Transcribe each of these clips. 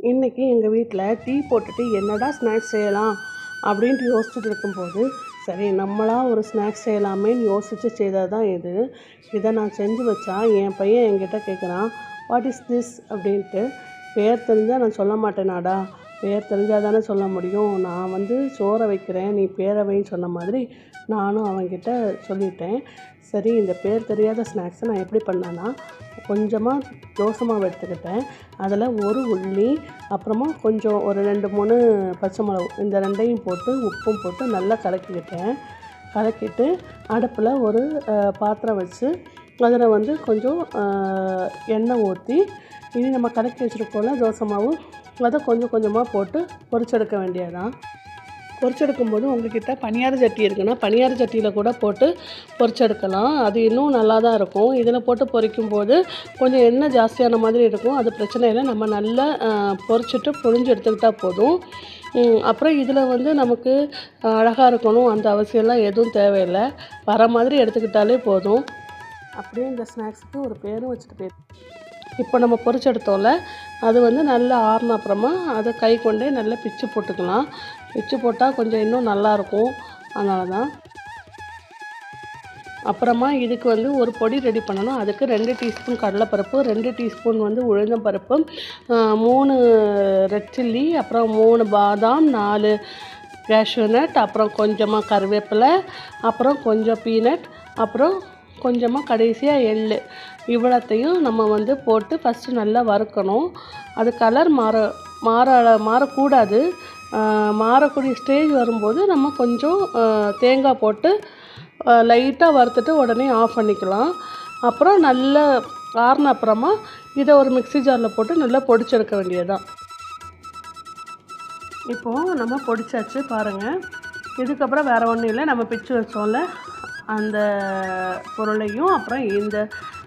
இன்றைக்கி எங்கள் வீட்டில் டீ போட்டுட்டு என்னடா ஸ்நாக்ஸ் செய்யலாம் அப்படின்ட்டு யோசிச்சுட்டு இருக்கும்போது, சரி நம்மளாக ஒரு ஸ்நாக்ஸ் செய்யலாமேன்னு யோசித்து செய்தது தான் இது. இதை நான் செஞ்சு வச்சா என் பையன் என்கிட்ட கேட்குறான், வாட் இஸ் திஸ் அப்படின்ட்டு. பேர் தெரிஞ்சால் நான் சொல்ல மாட்டேனாடா, பேர் தெரிஞ்சால் தானே சொல்ல முடியும். நான் சோறை வைக்கிறேன், நீ பேரை வைன்னு சொன்ன மாதிரி நானும் அவன்கிட்ட சொல்லிட்டேன். சரி, இந்த பேர் தெரியாத ஸ்நாக்ஸை நான் எப்படி பண்ணேன்னா, கொஞ்சமாக தோசை மாவு எடுத்துக்கிட்டேன். அதில் ஒரு உள்ளி, அப்புறமா கொஞ்சம் ஒரு 2-3 பச்சை மிளகு, இந்த ரெண்டையும் போட்டு உப்பும் போட்டு நல்லா கலக்கிக்கிட்டேன். கலக்கிட்டு அடுப்பில் ஒரு பாத்திரம் வச்சு அதில் கொஞ்சம் எண்ணெய் ஊற்றி, இனி நம்ம கலக்கி வச்சுருக்கோம்ல தோசை மாவு, அதை கொஞ்சம் கொஞ்சமாக போட்டு பொரிச்செடுக்க வேண்டியதான். பொரிச்செடுக்கும்போது உங்கள்கிட்ட பனியார சட்டி இருக்குன்னா பனியார சட்டியில் கூட போட்டு பொரிச்செடுக்கலாம். அது இன்னும் நல்லா தான் இருக்கும். இதில் போட்டு பொரிக்கும்போது கொஞ்சம் எண்ணெய் ஜாஸ்தியான மாதிரி இருக்கும். அது பிரச்சனை இல்லை, நம்ம நல்லா பொரிச்சிட்டு புழிஞ்சு எடுத்துக்கிட்டால் போதும். அப்புறம் இதில் நமக்கு அழகாக இருக்கணும் அந்த அவசியம்லாம் எதுவும் தேவையில்லை. வர மாதிரி எடுத்துக்கிட்டாலே போதும். அப்படியே இந்த ஸ்நாக்ஸுக்கு ஒரு பேரும் வச்சுட்டு போயிடும். இப்போ நம்ம பொரிச்செடுத்தோம்ல, அது நல்லா ஆறின அப்புறமா அதை கை கொண்டே நல்லா பிச்சு போட்டுக்கலாம். பிச்சு போட்டால் கொஞ்சம் இன்னும் நல்லாயிருக்கும், அதனால தான். அப்புறமா இதுக்கு ஒரு பொடி ரெடி பண்ணணும். அதுக்கு 2 டீஸ்பூன் கடலைப்பருப்பு, 2 டீஸ்பூன் உளுந்தம்பருப்பு, 3 ரெட் சில்லி, அப்புறம் 3 பாதாம், 4 கேஷ்யூ நட், அப்புறம் கொஞ்சமாக கருவேப்பிலை, அப்புறம் கொஞ்சம் பீனட், அப்புறம் கொஞ்சமாக கடைசியாக எள். இவ்வளோத்தையும் நம்ம போட்டு ஃபஸ்ட்டு நல்லா வறுக்கணும். அது கலர் மாறக்கூடாது. மாறக்கூடிய ஸ்டேஜ் வரும்போது நம்ம கொஞ்சம் தேங்காய் போட்டு லைட்டாக வறுத்துட்டு உடனே ஆஃப் பண்ணிக்கலாம். அப்புறம் நல்லா ஆறின அப்புறமா இதை ஒரு மிக்ஸி ஜாரில் போட்டு நல்லா பொடிச்செடுக்க வேண்டியதுதான். இப்போது நம்ம பொடிச்சாச்சு பாருங்கள். இதுக்கப்புறம் வேறு ஒன்றும் இல்லை, நம்ம பிச்சு வச்சோம்ல அந்த பொருளையும் அப்புறம் இந்த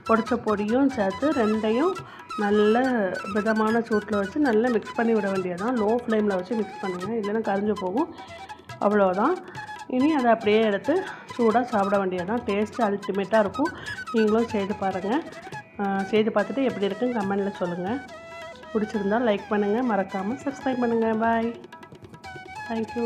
பொடிச்ச பொடியும் சேர்த்து ரெண்டையும் நல்ல மிதமான சூட்டில் வச்சு நல்லா மிக்ஸ் பண்ணி விட வேண்டியதுதான். லோ ஃப்ளேமில் வச்சு மிக்ஸ் பண்ணுங்கள், இல்லைன்னா கரிஞ்சு போகும். அவ்வளோதான். இனி அதை அப்படியே எடுத்து சூடாக சாப்பிட வேண்டியதுதான். டேஸ்ட்டு அல்டிமேட்டாக இருக்கும். நீங்களும் செய்து பாருங்கள். செய்து பார்த்துட்டு எப்படி இருக்குன்னு கமெண்டில் சொல்லுங்கள். பிடிச்சிருந்தால் லைக் பண்ணுங்கள், மறக்காமல் சப்ஸ்கிரைப் பண்ணுங்கள். பாய், தேங்க்யூ.